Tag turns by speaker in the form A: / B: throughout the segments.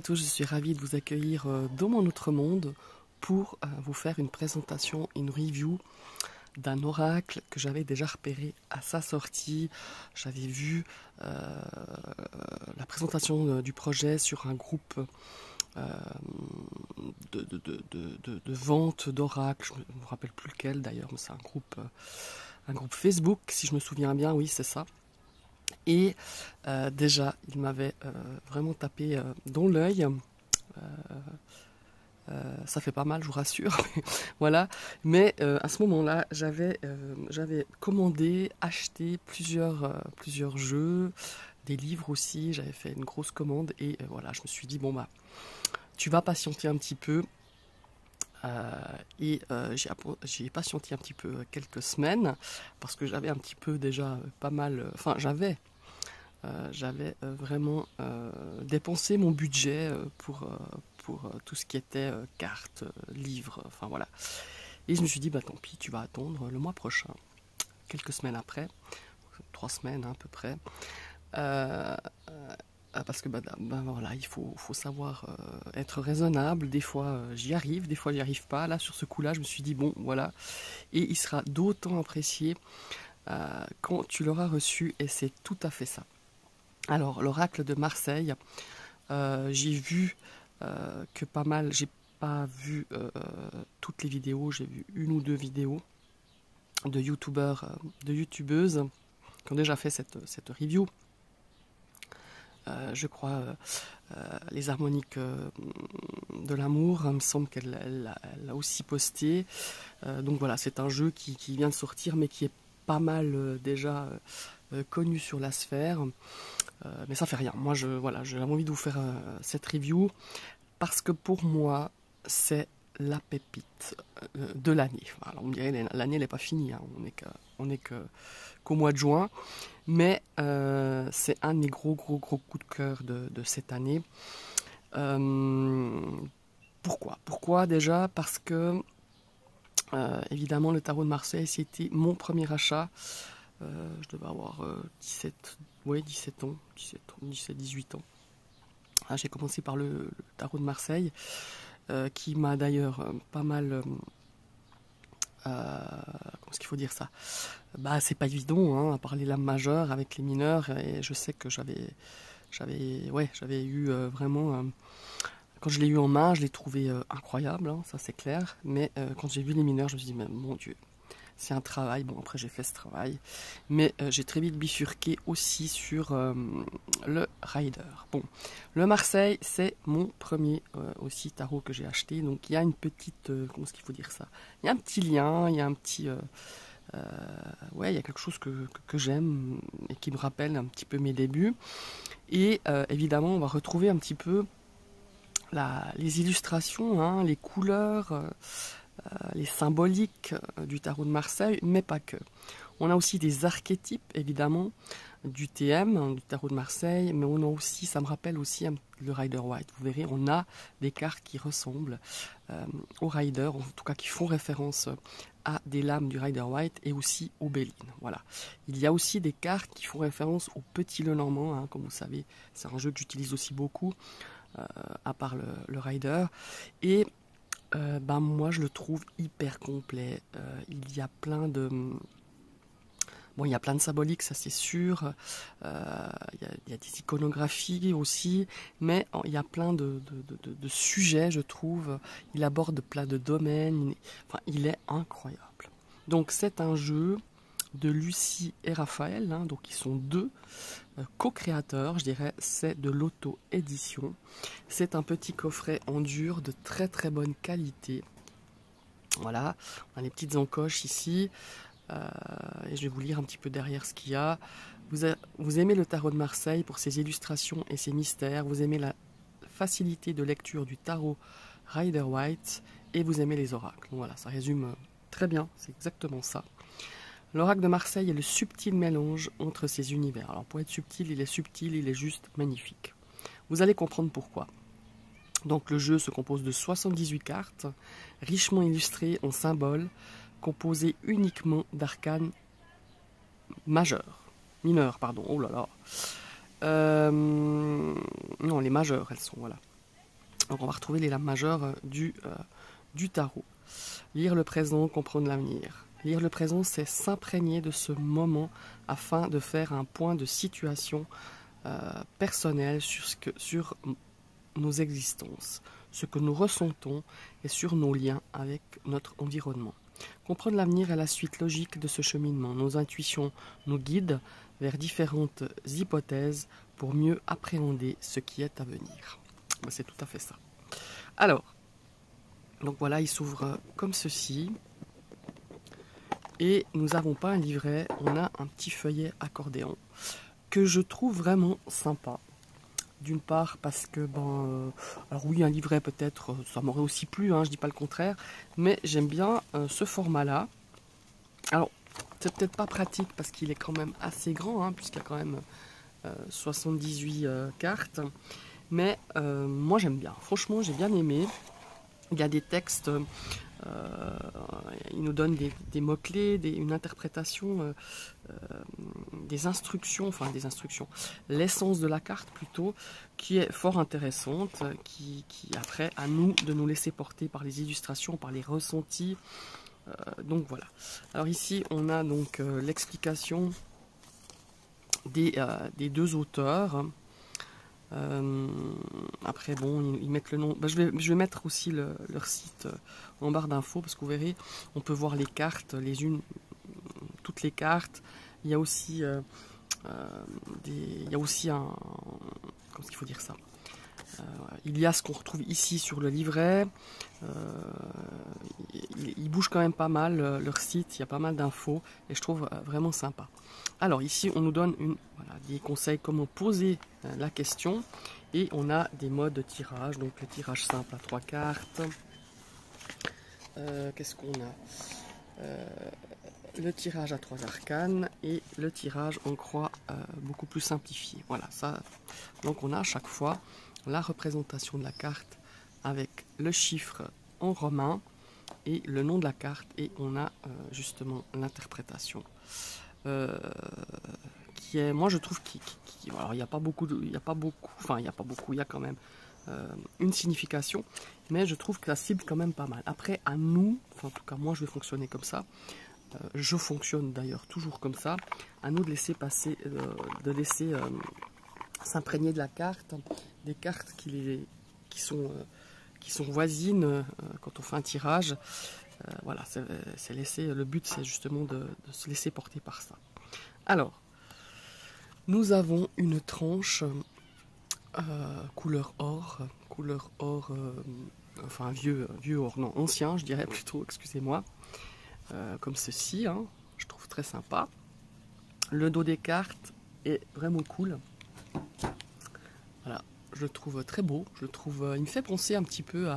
A: à tous, je suis ravie de vous accueillir dans mon autre monde pour vous faire une présentation, une review d'un oracle que j'avais déjà repéré à sa sortie. J'avais vu la présentation du projet sur un groupe de vente d'oracles. Je ne me rappelle plus lequel d'ailleurs, mais c'est un groupe Facebook, si je me souviens bien, oui c'est ça. Et déjà, il m'avait vraiment tapé dans l'œil. Ça fait pas mal, je vous rassure. Voilà. Mais à ce moment-là, j'avais commandé, acheté plusieurs jeux, des livres aussi. J'avais fait une grosse commande et voilà, je me suis dit bon bah, tu vas patienter un petit peu. J'ai patienté un petit peu quelques semaines parce que j'avais un petit peu déjà pas mal. Enfin, j'avais vraiment dépensé mon budget pour tout ce qui était cartes, livres, enfin voilà. Et je me suis dit, bah tant pis, tu vas attendre le mois prochain, quelques semaines après, 3 semaines hein, à peu près. Parce que voilà, il faut savoir être raisonnable. Des fois j'y arrive, des fois j'y arrive pas. Là sur ce coup-là, je me suis dit bon voilà, et il sera d'autant apprécié quand tu l'auras reçu, et c'est tout à fait ça. Alors l'oracle de Marseille, j'ai vu que pas mal, j'ai pas vu toutes les vidéos, j'ai vu une ou deux vidéos de youtubeurs, de youtubeuses qui ont déjà fait cette review. Je crois les harmoniques de l'amour, il me semble qu'elle l'a aussi posté. Donc voilà, c'est un jeu qui vient de sortir mais qui est pas mal déjà connu sur la sphère. Mais ça fait rien. Moi, j'avais envie de vous faire cette review parce que pour moi, c'est la pépite de l'année. Alors, on me dirait l'année n'est pas finie. Hein. On n'est qu'au mois de juin. Mais c'est un des gros coups de cœur de cette année. Pourquoi déjà? Parce que évidemment, le tarot de Marseille, c'était mon premier achat. Je devais avoir 17 ans, 18 ans. Ah, j'ai commencé par le tarot de Marseille, qui m'a d'ailleurs pas mal... comment est-ce qu'il faut dire ça? Bah, c'est pas évident, hein, à part les lames majeures avec les mineurs, et je sais que j'avais eu vraiment... quand je l'ai eu en main, je l'ai trouvé incroyable, hein, ça c'est clair, mais quand j'ai vu les mineurs, je me suis dit, mais mon Dieu, c'est un travail. Bon, après j'ai fait ce travail, mais j'ai très vite bifurqué aussi sur le Rider. Bon, le Marseille, c'est mon premier aussi tarot que j'ai acheté, donc il y a une petite, comment est-ce qu'il faut dire ça? Il y a un petit lien, il y a un petit... ouais, il y a quelque chose que j'aime et qui me rappelle un petit peu mes débuts. Et évidemment, on va retrouver un petit peu les illustrations, hein, les couleurs... les symboliques du tarot de Marseille, mais pas que. On a aussi des archétypes, évidemment, du TM, du tarot de Marseille, mais on a aussi, ça me rappelle aussi le Rider White. Vous verrez, on a des cartes qui ressemblent au Rider, en tout cas qui font référence à des lames du Rider White et aussi aux Bélines. Voilà. Il y a aussi des cartes qui font référence au Petit Lenormand, hein, comme vous savez, c'est un jeu que j'utilise aussi beaucoup, à part le Rider. Et moi je le trouve hyper complet. Il y a plein de... Bon, il y a plein de symboliques, ça c'est sûr. Il y a des iconographies aussi, mais il y a plein de sujets, je trouve. Il aborde plein de domaines. Enfin, il est incroyable. Donc c'est un jeu de Lucie et Raphaël, hein, donc ils sont deux co-créateurs, je dirais. C'est de l'auto-édition. C'est un petit coffret en dur de très bonne qualité. Voilà, on a les petites encoches ici. Et je vais vous lire un petit peu derrière ce qu'il y a. Vous aimez le tarot de Marseille pour ses illustrations et ses mystères. Vous aimez la facilité de lecture du tarot Rider White. Et vous aimez les oracles. Donc voilà, ça résume très bien, c'est exactement ça. L'oracle de Marseille est le subtil mélange entre ces univers. Alors pour être subtil, il est juste magnifique. Vous allez comprendre pourquoi. Donc le jeu se compose de 78 cartes, richement illustrées en symboles, composées uniquement d'arcanes mineurs, pardon, oh là là. Non, les majeures, elles sont, voilà. Donc on va retrouver les lames majeures du tarot. Lire le présent, comprendre l'avenir. Lire le présent, c'est s'imprégner de ce moment afin de faire un point de situation personnel sur nos existences, ce que nous ressentons et sur nos liens avec notre environnement. Comprendre l'avenir est la suite logique de ce cheminement. Nos intuitions nous guident vers différentes hypothèses pour mieux appréhender ce qui est à venir. C'est tout à fait ça. Alors, donc voilà, il s'ouvre comme ceci. Et nous n'avons pas un livret, on a un petit feuillet accordéon que je trouve vraiment sympa. D'une part parce que, alors oui, un livret peut-être, ça m'aurait aussi plu, hein, je dis pas le contraire, mais j'aime bien ce format-là. Alors, c'est peut-être pas pratique parce qu'il est quand même assez grand, hein, puisqu'il y a quand même 78 cartes. Mais moi j'aime bien, franchement j'ai bien aimé. Il y a des textes, il nous donne des mots-clés, une interprétation, des instructions, l'essence de la carte plutôt, qui est fort intéressante, qui après à nous de nous laisser porter par les illustrations, par les ressentis. Donc voilà. Alors ici on a donc l'explication des deux auteurs. Après bon, ils mettent le nom. Je vais mettre aussi leur site en barre d'infos parce que vous verrez, on peut voir les cartes, toutes les cartes. Il y a aussi il y a aussi un, comment il faut dire ça, il y a ce qu'on retrouve ici sur le livret. Ils bougent quand même pas mal leur site, il y a pas mal d'infos et je trouve vraiment sympa. Alors ici on nous donne des conseils comment poser la question et on a des modes de tirage, donc le tirage simple à 3 cartes. Qu'est-ce qu'on a, le tirage à 3 arcanes et le tirage en croix beaucoup plus simplifié. Voilà, ça. Donc on a à chaque fois la représentation de la carte avec le chiffre en romain et le nom de la carte et on a justement l'interprétation qui est, moi je trouve alors il n'y a pas beaucoup, il y a quand même une signification, mais je trouve que ça cible quand même pas mal. Après à nous, en tout cas moi je vais fonctionner comme ça. Je fonctionne d'ailleurs toujours comme ça. À nous de laisser passer, de laisser s'imprégner de la carte, des cartes qui sont voisines quand on fait un tirage. Voilà, c'est laisser. Le but, c'est justement de se laisser porter par ça. Alors, nous avons une tranche couleur or, enfin vieux or, non ancien, je dirais plutôt. Excusez-moi. Comme ceci, hein, je trouve très sympa. Le dos des cartes est vraiment cool. Voilà, je le trouve très beau. Je le trouve, il me fait penser un petit peu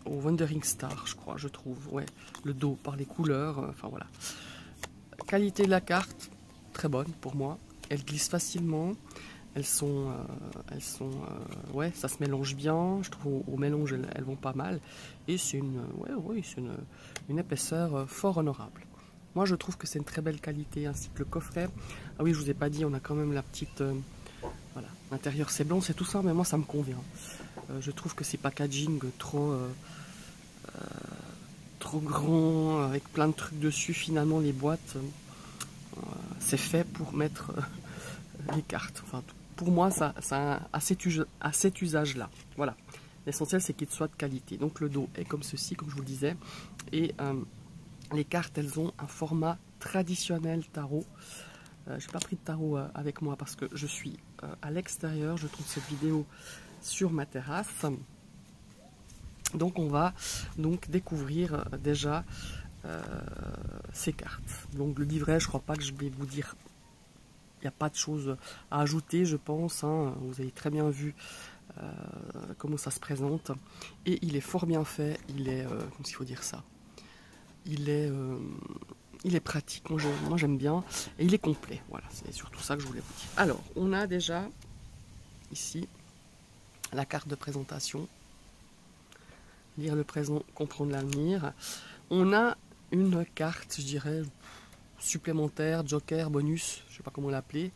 A: au Wandering Star, je crois, je trouve. Ouais, le dos par les couleurs, enfin voilà. Qualité de la carte, très bonne pour moi. Elle glisse facilement. Ouais, ça se mélange bien. Je trouve au mélange elles vont pas mal. Et c'est une épaisseur fort honorable. Moi je trouve que c'est une très belle qualité, ainsi que le coffret. Ah oui, je vous ai pas dit, on a quand même la petite, voilà, l'intérieur c'est blanc, c'est tout ça, mais moi ça me convient. Je trouve que c'est packaging trop grand, avec plein de trucs dessus. Finalement les boîtes, c'est fait pour mettre les cartes. Enfin, pour moi, ça a cet usage-là. Voilà. L'essentiel, c'est qu'il soit de qualité. Donc, le dos est comme ceci, comme je vous le disais. Et les cartes, elles ont un format traditionnel tarot. Je n'ai pas pris de tarot avec moi parce que je suis à l'extérieur. Je tourne cette vidéo sur ma terrasse. Donc, on va découvrir déjà ces cartes. Donc, le livret, je ne crois pas que je vais vous dire. Il n'y a pas de choses à ajouter, je pense. Hein. Vous avez très bien vu comment ça se présente. Et il est fort bien fait. Il est, comment il faut dire ça, il est pratique. Moi, j'aime bien. Et il est complet. Voilà, c'est surtout ça que je voulais vous dire. Alors, on a déjà ici la carte de présentation. Lire le présent, comprendre l'avenir. On a une carte, je dirais, supplémentaire, joker, bonus, je ne sais pas comment l'appeler,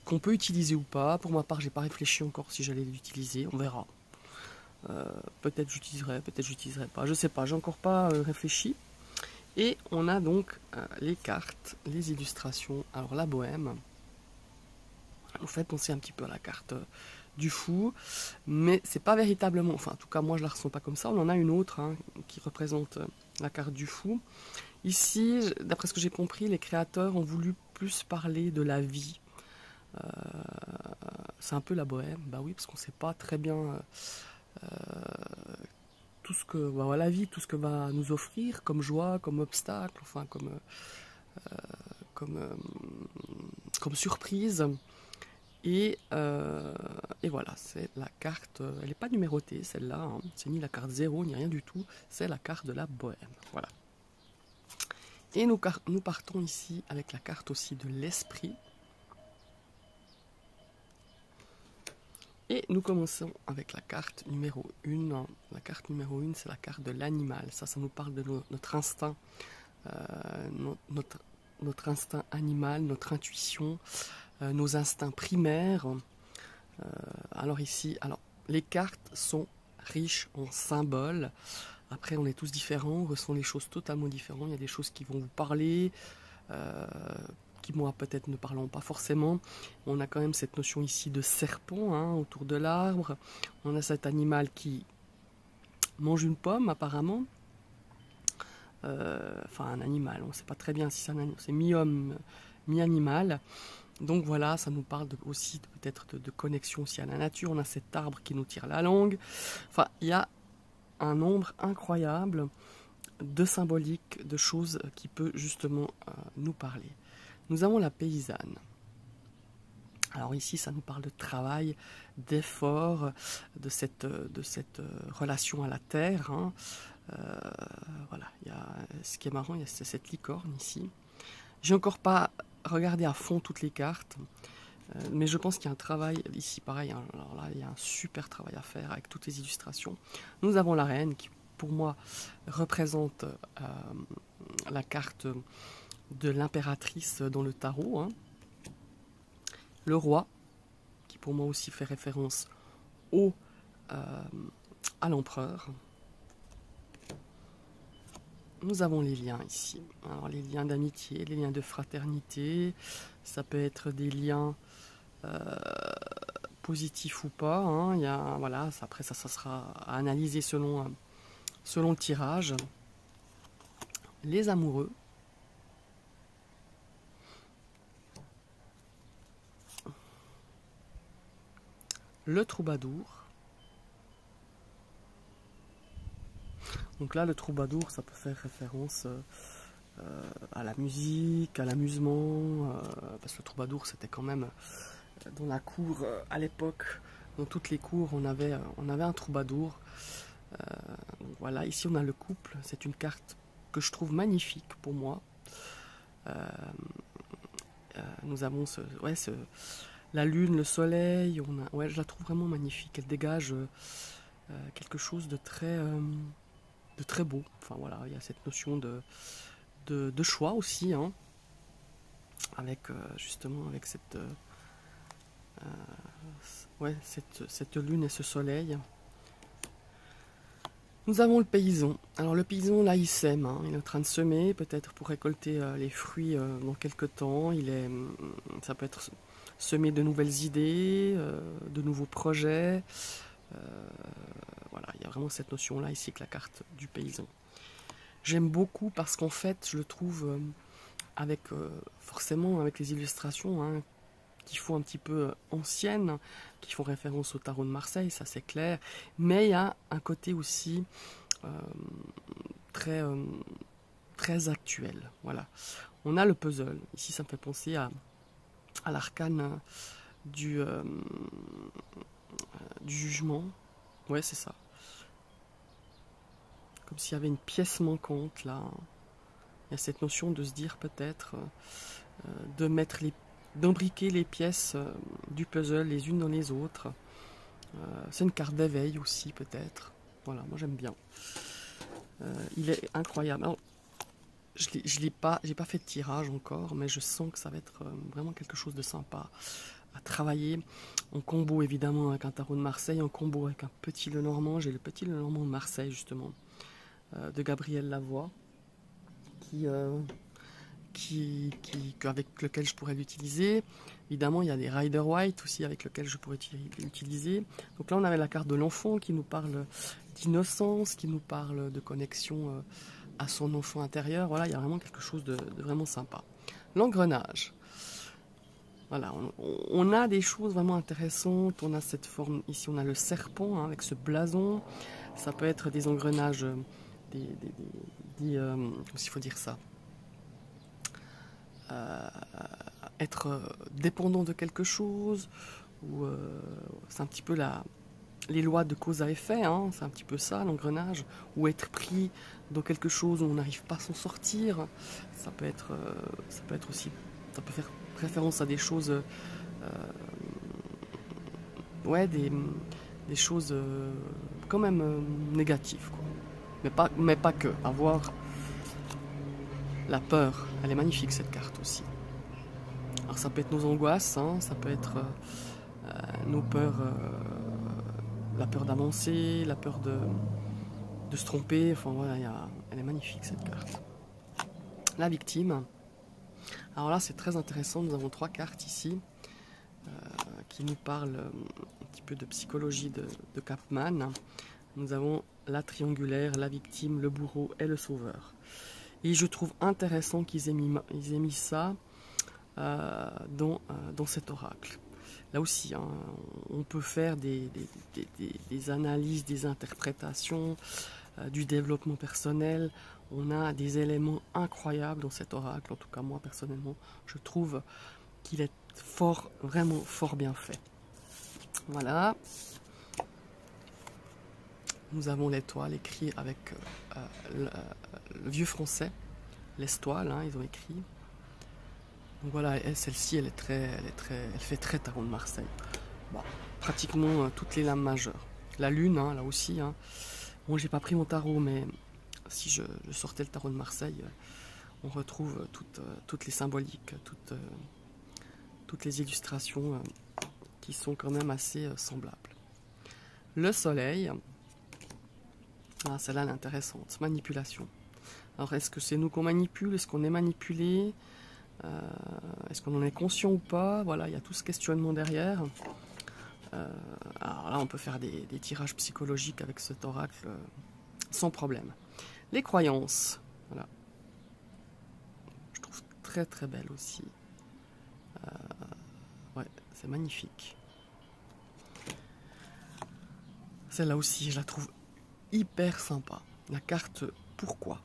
A: qu'on peut utiliser ou pas. Pour ma part, j'ai pas réfléchi encore si j'allais l'utiliser, on verra. Peut-être j'utiliserai, peut-être j'utiliserai pas, je sais pas, j'ai encore pas réfléchi. Et on a donc les cartes, les illustrations. Alors la bohème nous fait penser un petit peu à la carte du fou, mais c'est pas véritablement, enfin en tout cas moi je la ressens pas comme ça. On en a une autre hein, qui représente la carte du fou. Ici, d'après ce que j'ai compris, les créateurs ont voulu plus parler de la vie. C'est un peu la bohème, bah oui, parce qu'on sait pas très bien tout ce que la vie, tout ce que va nous offrir comme joie, comme obstacle, enfin comme, comme surprise. Et voilà, c'est la carte, elle n'est pas numérotée celle-là, hein. C'est ni la carte 0 ni rien du tout, c'est la carte de la bohème. Voilà. Et nous partons ici avec la carte aussi de l'esprit. Et nous commençons avec la carte numéro 1. La carte numéro 1, c'est la carte de l'animal. Ça nous parle de notre instinct, notre instinct animal, notre intuition, nos instincts primaires. Alors ici, les cartes sont riches en symboles. Après, on est tous différents, on ressent les choses totalement différentes. Il y a des choses qui vont vous parler, qui moi peut-être ne parlons pas forcément. On a quand même cette notion ici de serpent hein, autour de l'arbre. On a cet animal qui mange une pomme apparemment. Enfin un animal, on ne sait pas très bien si c'est un animal, c'est mi-homme, mi-animal. Donc voilà, ça nous parle aussi peut-être de connexion aussi à la nature. On a cet arbre qui nous tire la langue. Enfin, il y a un nombre incroyable de symboliques, de choses qui peut justement nous parler. Nous avons la paysanne. Alors ici, ça nous parle de travail, d'effort, de cette relation à la terre. Hein. Voilà, ce qui est marrant, c'est cette licorne ici. J'ai encore pas regardé à fond toutes les cartes, mais je pense qu'il y a un travail ici, pareil. Hein, alors là, il y a un super travail à faire avec toutes les illustrations. Nous avons la reine qui, pour moi, représente la carte de l'impératrice dans le tarot. Hein. Le roi, qui pour moi aussi fait référence à l'empereur. Nous avons les liens ici. Alors les liens d'amitié, les liens de fraternité, ça peut être des liens positifs ou pas. Hein. Il y a, voilà, après ça sera à analyser selon le tirage. Les amoureux. Le troubadour. Donc là, le troubadour, ça peut faire référence à la musique, à l'amusement, parce que le troubadour, c'était quand même dans la cour à l'époque, dans toutes les cours, on avait un troubadour. Voilà, ici on a le couple, c'est une carte que je trouve magnifique pour moi. Nous avons la lune, le soleil, je la trouve vraiment magnifique, elle dégage quelque chose de très beau. Enfin voilà, il y a cette notion de choix aussi, hein, avec justement avec cette lune et ce soleil. Nous avons le paysan. Alors le paysan là il sème, hein, il est en train de semer, peut-être pour récolter les fruits dans quelques temps. Ça peut être semer de nouvelles idées, de nouveaux projets. Voilà, il y a vraiment cette notion là ici avec la carte du paysan. J'aime beaucoup parce qu'en fait je le trouve forcément avec les illustrations hein, qui font un petit peu anciennes, qui font référence au tarot de Marseille, ça c'est clair, mais il y a un côté aussi très actuel. Voilà. On a le puzzle, ici ça me fait penser à l'arcane du jugement, ouais c'est ça. Comme s'il y avait une pièce manquante là. Il y a cette notion de se dire peut-être d'embriquer les pièces du puzzle les unes dans les autres. C'est une carte d'éveil aussi peut-être. Voilà, moi j'aime bien. Il est incroyable. Alors, j'ai pas fait de tirage encore, mais je sens que ça va être vraiment quelque chose de sympa à travailler en combo évidemment avec un tarot de Marseille, en combo avec un petit Lenormand. J'ai le petit Lenormand de Marseille justement, de Gabriel Lavoie, avec lequel je pourrais l'utiliser. Évidemment, il y a des Rider White aussi avec lesquels je pourrais l'utiliser. Donc là, on avait la carte de l'enfant qui nous parle d'innocence, qui nous parle de connexion à son enfant intérieur. Voilà, il y a vraiment quelque chose de vraiment sympa. L'engrenage. Voilà, on a des choses vraiment intéressantes. On a cette forme, ici on a le serpent hein, avec ce blason. Ça peut être des engrenages, comment il faut dire ça, être dépendant de quelque chose, ou c'est un petit peu les lois de cause à effet, hein, c'est un petit peu ça l'engrenage, ou être pris dans quelque chose où on n'arrive pas à s'en sortir. Ça peut être aussi, ça peut faire référence à des choses, ouais, des choses quand même négatives, quoi. Mais pas que. Avoir la peur, elle est magnifique cette carte aussi. Alors ça peut être nos angoisses, hein, ça peut être nos peurs, la peur d'avancer, la peur de se tromper. Enfin voilà, elle est magnifique cette carte. La victime. Alors là c'est très intéressant, nous avons 3 cartes ici qui nous parlent un petit peu de psychologie de Capman. Nous avons la triangulaire, la victime, le bourreau et le sauveur. Et je trouve intéressant qu'ils aient mis ça dans cet oracle. Là aussi, hein, on peut faire des analyses, des interprétations, du développement personnel. On a des éléments incroyables dans cet oracle. En tout cas, moi, personnellement, je trouve qu'il est vraiment fort bien fait. Voilà. Nous avons l'étoile écrit avec le vieux français, l'estoile, hein, ils ont écrit. Donc voilà, celle-ci, elle fait très tarot de Marseille. Bon, pratiquement toutes les lames majeures. La lune, hein, là aussi. Hein. Bon, j'ai pas pris mon tarot, mais si je sortais le tarot de Marseille, on retrouve toutes les symboliques, toutes les illustrations qui sont quand même assez semblables. Le soleil, ah, celle-là elle est intéressante, manipulation. Alors est-ce que c'est nous qu'on manipule, est-ce qu'on est manipulé, est-ce qu'on en est conscient ou pas? Voilà, il y a tout ce questionnement derrière. Alors là on peut faire des tirages psychologiques avec cet oracle sans problème. Les croyances, voilà. Je trouve très très belle aussi. Ouais, c'est magnifique. Celle-là aussi, je la trouve hyper sympa. La carte pourquoi.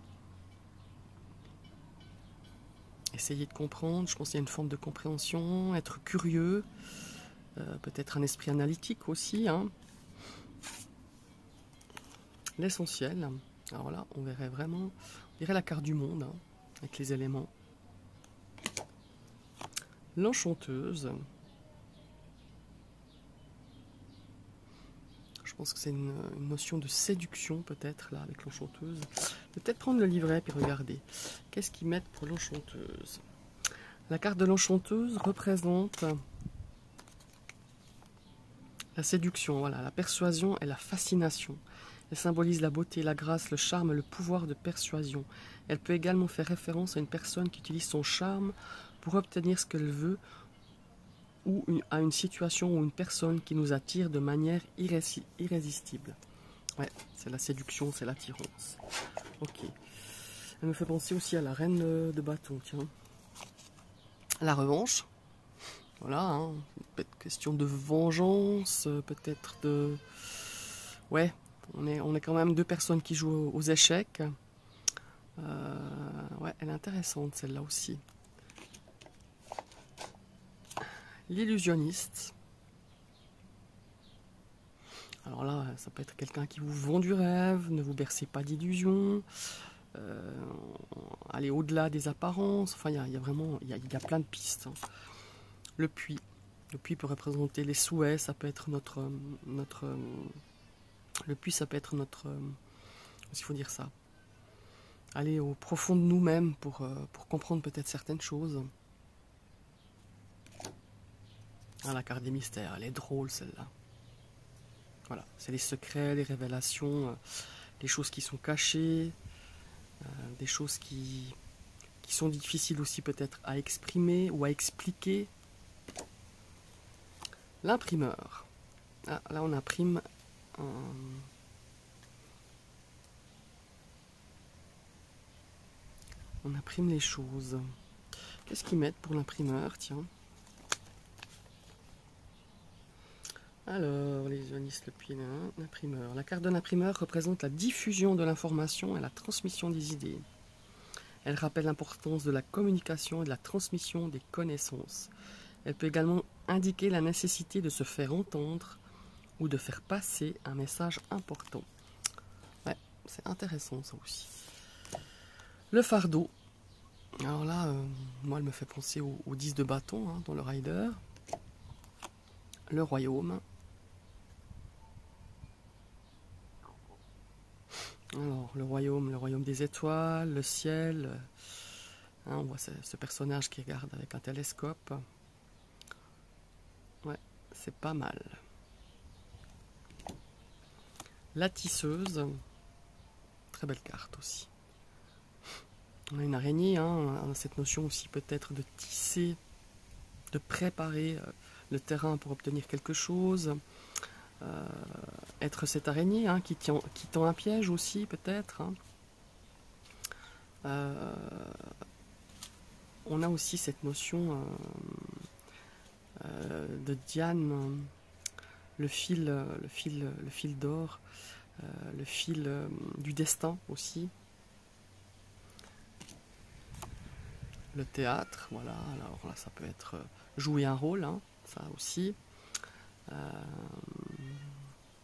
A: Essayer de comprendre, je pense qu'il y a une forme de compréhension, être curieux, peut-être un esprit analytique aussi. Hein. L'essentiel, alors là, on verrait vraiment, on dirait la carte du monde, hein, avec les éléments. L'enchanteuse. Je pense que c'est une notion de séduction peut-être là avec l'enchanteuse. Peut-être prendre le livret et regarder. Qu'est-ce qu'ils mettent pour l'enchanteuse? La carte de l'enchanteuse représente la séduction, voilà, la persuasion et la fascination. Elle symbolise la beauté, la grâce, le charme, le pouvoir de persuasion. Elle peut également faire référence à une personne qui utilise son charme pour obtenir ce qu'elle veut, ou à une situation ou une personne qui nous attire de manière irrésistible. Ouais, c'est la séduction, c'est l'attirance. Ok. Elle me fait penser aussi à la reine de bâton, tiens. La revanche. Voilà, hein. Peut-être question de vengeance, peut-être de... Ouais, on est quand même 2 personnes qui jouent aux échecs. Ouais, elle est intéressante celle-là aussi. L'illusionniste. Alors là, ça peut être quelqu'un qui vous vend du rêve, ne vous bercez pas d'illusions, allez au-delà des apparences. Enfin, il y a vraiment, il y a plein de pistes. Hein. Le puits. Le puits peut représenter les souhaits, ça peut être le puits, ça peut être notre... il faut dire ça. Aller au profond de nous-mêmes pour comprendre peut-être certaines choses. Ah, la carte des mystères, elle est drôle celle-là. Voilà, c'est les secrets, les révélations, les choses qui sont cachées, des choses qui sont difficiles aussi peut-être à exprimer ou à expliquer. L'imprimeur. Ah, là on imprime on imprime les choses. Qu'est-ce qu'ils mettent pour l'imprimeur, tiens? Alors, les ionistes, le pied, l'imprimeur. La carte de l'imprimeur représente la diffusion de l'information et la transmission des idées. Elle rappelle l'importance de la communication et de la transmission des connaissances. Elle peut également indiquer la nécessité de se faire entendre ou de faire passer un message important. Ouais, c'est intéressant ça aussi. Le fardeau. Alors là, moi, elle me fait penser aux 10 de bâton dans le rider. Le royaume. Alors, le royaume des étoiles, le ciel. On voit ce personnage qui regarde avec un télescope. Ouais, c'est pas mal. La tisseuse. Très belle carte aussi. On a une araignée, on a cette notion aussi peut-être de tisser, de préparer le terrain pour obtenir quelque chose. Être cette araignée qui tend un piège aussi peut-être. On a aussi cette notion de Diane, le fil d'or, le fil du destin aussi. Le théâtre, voilà, alors là ça peut être jouer un rôle, ça aussi.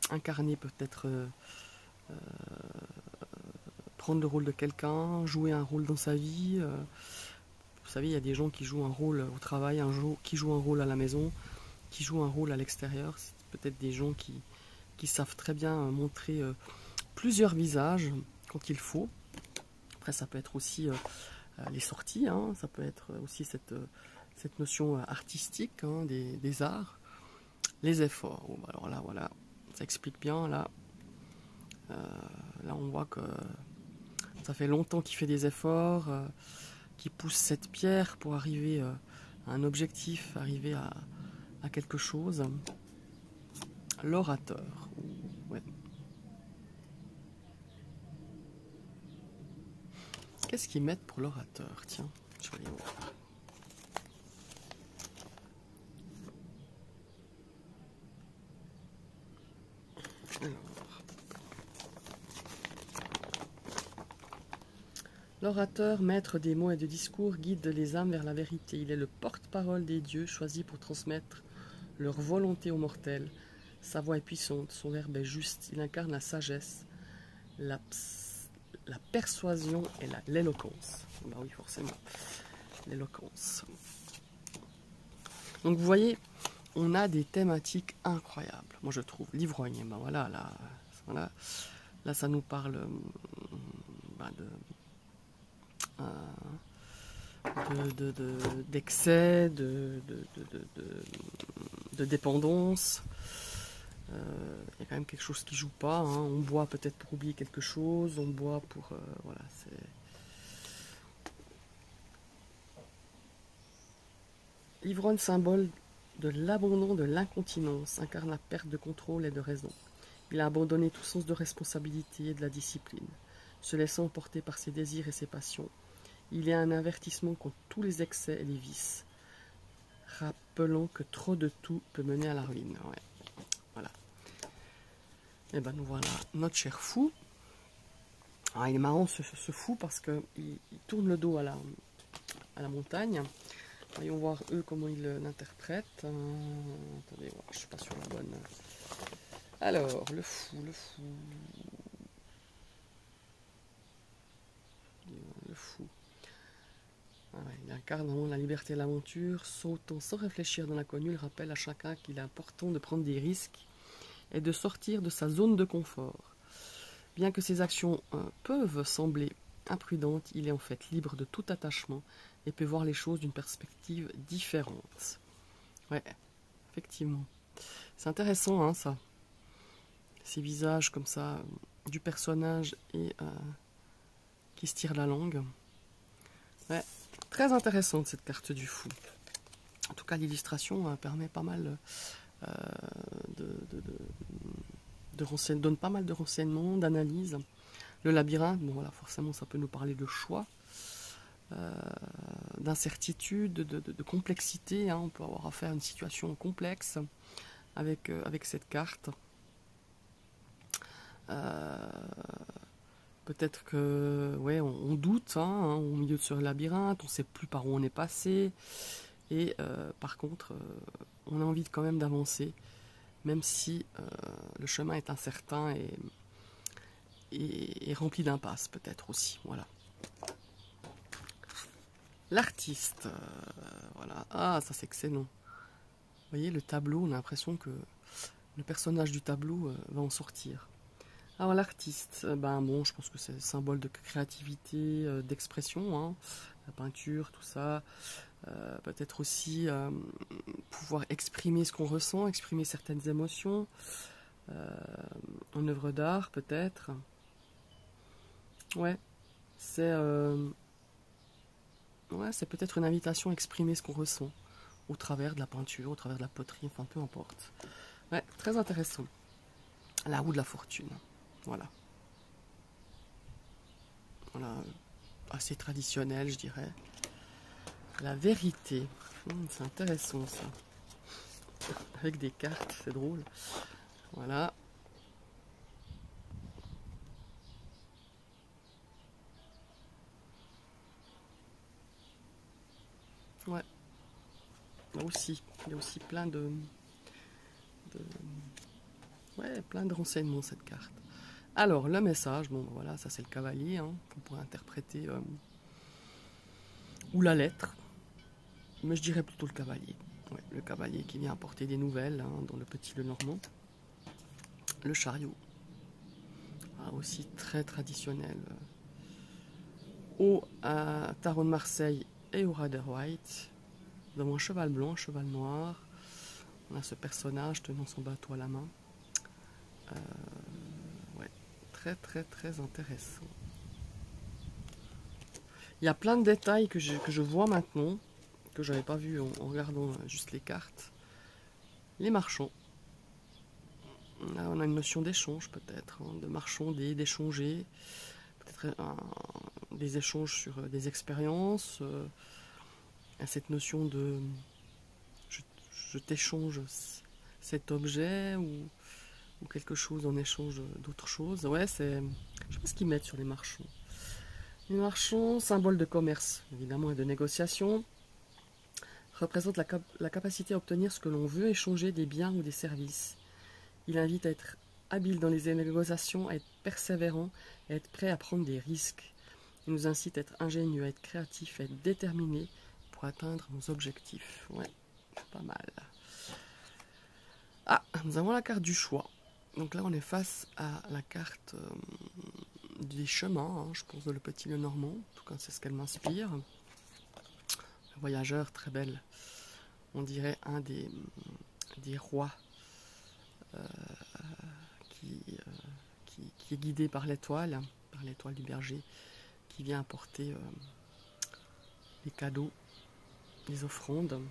A: Incarner peut-être prendre le rôle de quelqu'un, jouer un rôle dans sa vie. Vous savez, il y a des gens qui jouent un rôle au travail, qui jouent un rôle à la maison, qui jouent un rôle à l'extérieur. C'est peut-être des gens qui savent très bien montrer plusieurs visages quand il faut. Après, ça peut être aussi les sorties, ça peut être aussi cette notion artistique des arts. Les efforts. Bon, alors là, voilà, ça explique bien. Là, on voit que ça fait longtemps qu'il fait des efforts, qu'il pousse cette pierre pour arriver à un objectif, arriver à quelque chose. L'orateur. Ouais. Qu'est-ce qu'ils mettent pour l'orateur? Tiens, je vais aller voir. L'orateur, maître des mots et de discours, guide les âmes vers la vérité. Il est le porte-parole des dieux, choisi pour transmettre leur volonté aux mortels. Sa voix est puissante, son verbe est juste. Il incarne la sagesse, la persuasion et l'éloquence. Bah oui, forcément, l'éloquence. Donc vous voyez, on a des thématiques incroyables, moi je trouve. L'ivrogne, ben voilà, là ça nous parle d'excès, de dépendance. Il y a quand même quelque chose qui joue pas. On boit peut-être pour oublier quelque chose, on boit pour... voilà, c'est... L'ivrogne, symbole de l'abandon, de l'incontinence, incarne la perte de contrôle et de raison. Il a abandonné tout sens de responsabilité et de la discipline, se laissant emporter par ses désirs et ses passions. Il est un avertissement contre tous les excès et les vices, rappelant que trop de tout peut mener à la ruine. Ouais. Voilà. Et ben nous voilà, notre cher fou. Alors, il est marrant ce fou parce qu'il tourne le dos à la montagne. Voyons voir eux comment ils l'interprètent. Attendez, je ne suis pas sur la bonne. Alors, le fou. Le fou. Il incarne la liberté et l'aventure, sautant sans réfléchir dans l'inconnu. Il rappelle à chacun qu'il est important de prendre des risques et de sortir de sa zone de confort. Bien que ses actions peuvent sembler imprudentes, il est en fait libre de tout attachement et peut voir les choses d'une perspective différente. Ouais, effectivement. C'est intéressant, hein, ça. Ces visages comme ça, du personnage et qui se tire la langue. Ouais, très intéressante cette carte du fou. En tout cas, l'illustration permet pas mal donne pas mal de renseignements, d'analyses. Le labyrinthe, bon voilà, forcément ça peut nous parler de choix, d'incertitude, de complexité, hein. On peut avoir affaire à une situation complexe avec cette carte. Peut-être que ouais, on doute hein, au milieu de ce labyrinthe, on ne sait plus par où on est passé, et par contre, on a envie quand même d'avancer, même si le chemin est incertain et rempli d'impasses peut-être aussi. Voilà. L'artiste, voilà. Ah, ça c'est excellent. Vous voyez, le tableau, on a l'impression que le personnage du tableau va en sortir. Alors l'artiste, ben bon, je pense que c'est le symbole de créativité, d'expression, hein, la peinture, tout ça. Peut-être aussi pouvoir exprimer ce qu'on ressent, exprimer certaines émotions en œuvre d'art, peut-être. Ouais, c'est peut-être une invitation à exprimer ce qu'on ressent au travers de la peinture, au travers de la poterie, enfin peu importe. Ouais, très intéressant. La roue de la fortune. Voilà. Voilà, assez traditionnel, je dirais. La vérité. C'est intéressant, ça. Avec des cartes, c'est drôle. Voilà. Ouais. Il y a aussi plein de renseignements, cette carte. Alors, le message, bon voilà, ça c'est le cavalier, hein, qu'on pourrait interpréter, ou la lettre, mais je dirais plutôt le cavalier. Ouais, le cavalier qui vient apporter des nouvelles, hein, dans le petit Lenormand. Le chariot, aussi très traditionnel, au Tarot de Marseille et au Rider White. Nous avons un cheval blanc, un cheval noir. On a ce personnage tenant son bateau à la main. Ouais, très très très intéressant. Il y a plein de détails que je vois maintenant, que je n'avais pas vu en regardant juste les cartes. Les marchands. Là, on a une notion d'échange peut-être, hein, de marchander, d'échanger. Peut-être des échanges sur des expériences. Cette notion de je t'échange cet objet ou quelque chose en échange d'autre chose. Ouais, c'est. Je sais pas ce qu'ils mettent sur les marchands. Les marchands, symbole de commerce, évidemment, et de négociation, représentent la capacité à obtenir ce que l'on veut, échanger des biens ou des services. Il invite à être habile dans les négociations, à être persévérant, à être prêt à prendre des risques. Il nous incite à être ingénieux, à être créatif, à être déterminé pour atteindre nos objectifs. Ouais, c'est pas mal. Ah, nous avons la carte du choix. Donc là, on est face à la carte des chemins, hein, je pense, de le petit Lenormand. En tout cas, c'est ce qu'elle m'inspire. Le voyageur, très belle. On dirait un des rois qui est guidé par l'étoile du berger, qui vient apporter les cadeaux, les offrandes.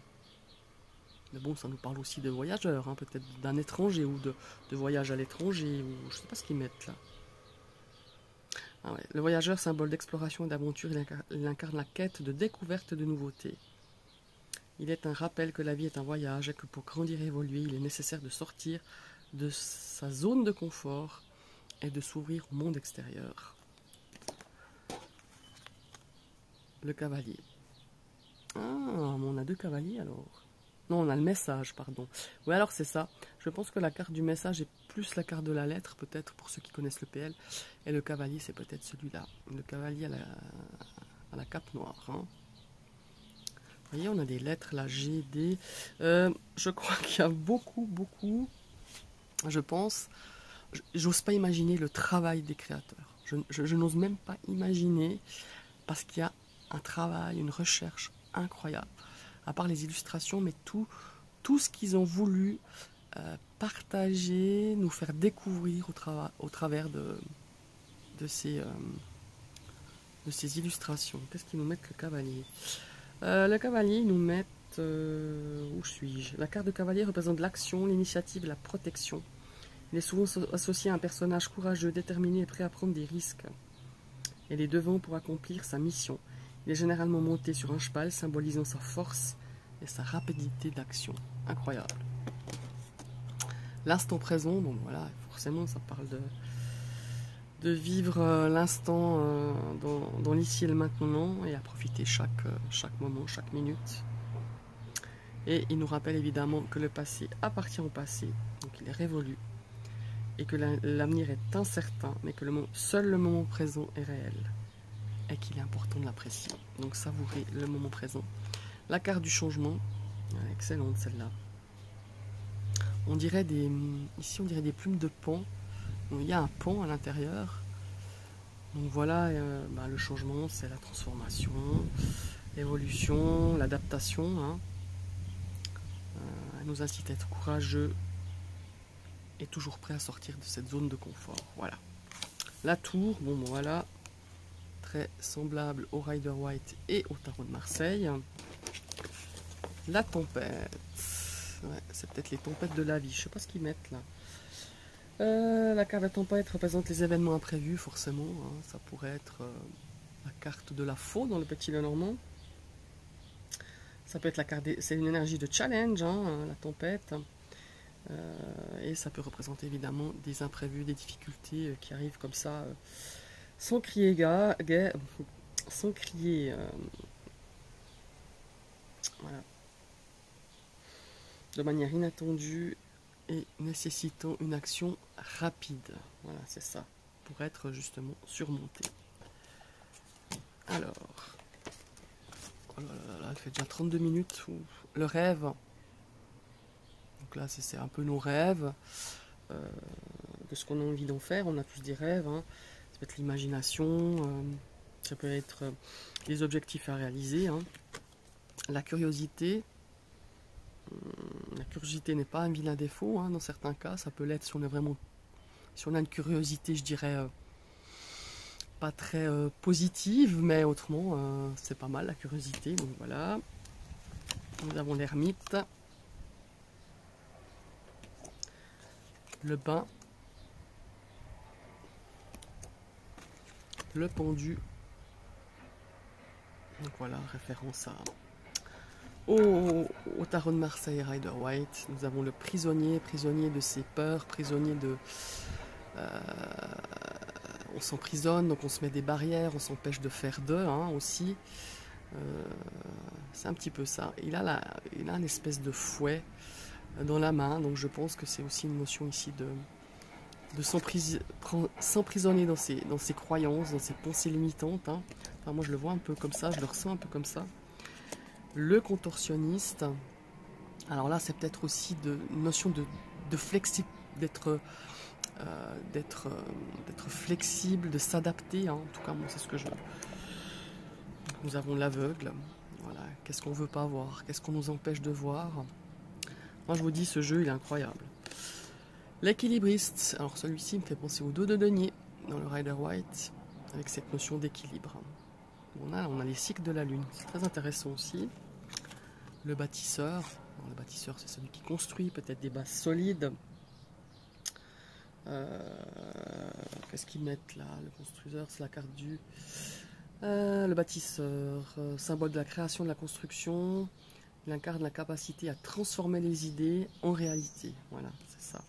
A: Mais bon, ça nous parle aussi de voyageurs, hein, peut-être d'un étranger ou de voyage à l'étranger, ou je sais pas ce qu'ils mettent là. Ah ouais. Le voyageur, symbole d'exploration et d'aventure, il incarne la quête de découverte de nouveautés. Il est un rappel que la vie est un voyage et que pour grandir et évoluer, il est nécessaire de sortir de sa zone de confort et de s'ouvrir au monde extérieur. Le cavalier. Ah, on a deux cavaliers alors. Non, on a le message, pardon. Oui, alors c'est ça. Je pense que la carte du message est plus la carte de la lettre, peut-être, pour ceux qui connaissent le PL. Et le cavalier, c'est peut-être celui-là. Le cavalier à la cape noire. Hein. Vous voyez, on a des lettres, la G, D. Je crois qu'il y a beaucoup, je pense. J'ose pas imaginer le travail des créateurs. Je n'ose même pas imaginer, parce qu'il y a un travail, une recherche incroyable. À part les illustrations, mais tout tout ce qu'ils ont voulu partager, nous faire découvrir au travers de ces illustrations. Qu'est-ce qu'ils nous mettent le cavalier? Le cavalier, ils nous mettent... où suis-je? La carte de cavalier représente l'action, l'initiative et la protection. Il est souvent associé à un personnage courageux, déterminé et prêt à prendre des risques. Il est devant pour accomplir sa mission. Il est généralement monté sur un cheval, symbolisant sa force et sa rapidité d'action. Incroyable. L'instant présent, donc voilà, forcément ça parle de vivre l'instant dans l'ici et le maintenant et à profiter chaque moment, chaque minute. Et il nous rappelle évidemment que le passé appartient au passé, donc il est révolu, et que l'avenir est incertain, mais que seul le moment présent est réel, et qu'il est important de l'apprécier. Donc savourer le moment présent. La carte du changement, excellente celle-là. On dirait ici on dirait des plumes de paon. Donc, il y a un paon à l'intérieur. Donc voilà, le changement, c'est la transformation, l'évolution, l'adaptation. Hein. Elle nous incite à être courageux et toujours prêt à sortir de cette zone de confort. Voilà. La tour, bon voilà, très semblable au Rider White et au Tarot de Marseille. La tempête. Ouais, c'est peut-être les tempêtes de la vie. Je sais pas ce qu'ils mettent là. La carte de la tempête représente les événements imprévus, forcément. Hein. Ça pourrait être la carte de la faux dans le Petit Lenormand. Ça peut être la carte. C'est une énergie de challenge, hein, la tempête. Et ça peut représenter évidemment des imprévus, des difficultés qui arrivent comme ça, sans crier sans crier. Voilà. De manière inattendue et nécessitant une action rapide. Voilà, c'est ça, pour être justement surmonté. Alors, oh là là, elle fait déjà 32 minutes. Le rêve. Donc là, c'est un peu nos rêves, de ce qu'on a envie d'en faire. On a tous des rêves. Hein. Ça peut être l'imagination, ça peut être les objectifs à réaliser. Hein. La curiosité. La curiosité n'est pas un vilain défaut, hein, dans certains cas, ça peut l'être si on a une curiosité, je dirais, pas très positive, mais autrement, c'est pas mal la curiosité, donc voilà. Nous avons l'ermite, le bain, le pendu, donc voilà, référence au Tarot de Marseille Rider White. Nous avons le prisonnier de ses peurs, prisonnier de... on s'emprisonne, donc on se met des barrières, on s'empêche de faire aussi. C'est un petit peu ça. Il a une espèce de fouet dans la main, donc je pense que c'est aussi une notion ici de s'emprisonner dans ses croyances, dans ses pensées limitantes. Hein. Enfin, moi je le vois un peu comme ça, je le ressens un peu comme ça. Le contorsionniste, alors là c'est peut-être aussi une notion de flexible, d'être flexible, de s'adapter, hein. En tout cas moi c'est ce que je veux. Nous avons l'aveugle, voilà. Qu'est-ce qu'on ne veut pas voir, qu'est-ce qu'on nous empêche de voir. Moi je vous dis, ce jeu il est incroyable. L'équilibriste, alors celui-ci me fait penser au dos de denier dans le Rider White, avec cette notion d'équilibre. On a les cycles de la lune, c'est très intéressant aussi. Le bâtisseur, alors, le bâtisseur c'est celui qui construit peut-être des bases solides. Qu'est-ce qu'ils mettent là? Le constructeur, c'est la carte du... le bâtisseur, symbole de la création, de la construction. Il incarne la capacité à transformer les idées en réalité. Voilà, c'est ça.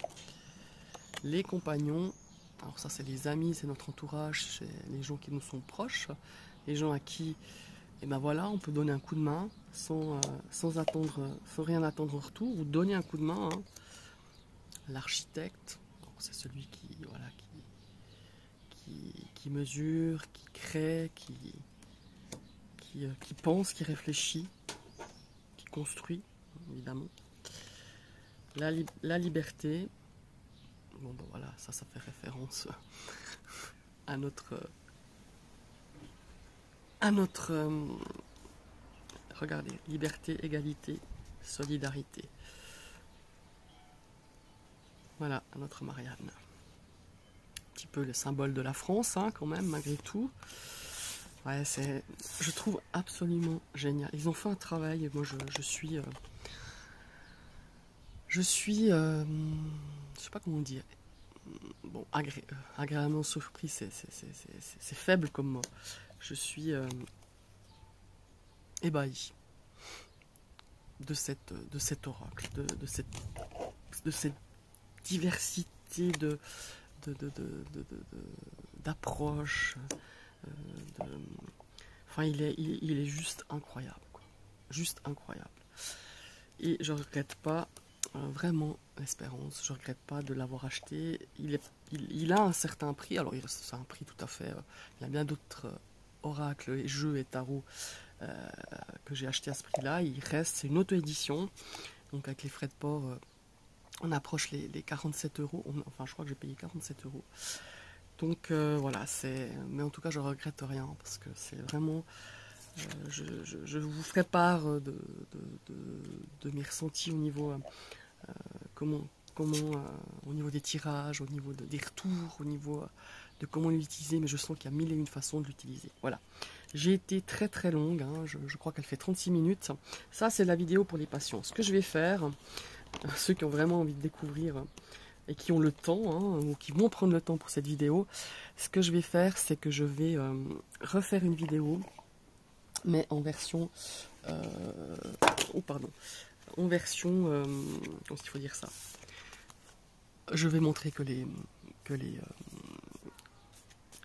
A: Les compagnons, alors ça c'est les amis, c'est notre entourage, c'est les gens qui nous sont proches, les gens à qui, et ben voilà, on peut donner un coup de main sans rien attendre en retour, ou donner un coup de main. Hein. L'architecte, c'est celui qui mesure, qui crée, qui pense, qui réfléchit, qui construit, évidemment. La liberté. Bon ben voilà, ça fait référence à notre regardez, liberté, égalité, solidarité. Voilà, notre Marianne. Un petit peu le symbole de la France, hein, quand même, malgré tout. Ouais, je trouve absolument génial. Ils ont fait un travail, moi je suis... je sais pas comment dire. Bon, agréablement surpris, c'est faible comme mot. Je suis ébahi de cet oracle, de cette diversité d'approches. Enfin, il est juste incroyable, quoi. Juste incroyable. Et je regrette pas vraiment l'Espérance. Je regrette pas de l'avoir acheté. Il a un certain prix. Alors, c'est un prix tout à fait. Il y a bien d'autres oracles, et jeux et tarots que j'ai acheté à ce prix-là. Il reste, c'est une auto-édition. Donc, avec les frais de port, on approche les 47 euros. Enfin, je crois que j'ai payé 47 euros. Donc, voilà. Mais en tout cas, je regrette rien parce que c'est vraiment. Je vous ferai part de mes ressentis au niveau comment au niveau des tirages, au niveau des retours, au niveau de comment l'utiliser, mais je sens qu'il y a mille et une façons de l'utiliser. Voilà. J'ai été très très longue, hein, je crois qu'elle fait 36 minutes. Ça, c'est la vidéo pour les patients. Ce que je vais faire, ceux qui ont vraiment envie de découvrir et qui ont le temps, hein, ou qui vont prendre le temps pour cette vidéo, ce que je vais faire, c'est que je vais refaire une vidéo, mais en version en version comment il faut dire ça, je vais montrer que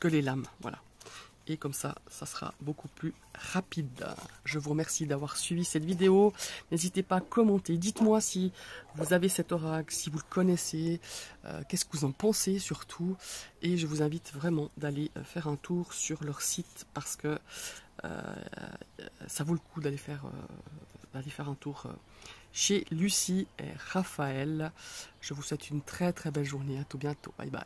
A: les lames, voilà, et comme ça sera beaucoup plus rapide. Je vous remercie d'avoir suivi cette vidéo. N'hésitez pas à commenter, dites-moi si vous avez cet oracle, si vous le connaissez, qu'est-ce que vous en pensez surtout, et je vous invite vraiment d'aller faire un tour sur leur site parce que ça vaut le coup d'aller faire un tour chez Lucie et Raphaël. Je vous souhaite une très très belle journée, à tout bientôt, bye bye.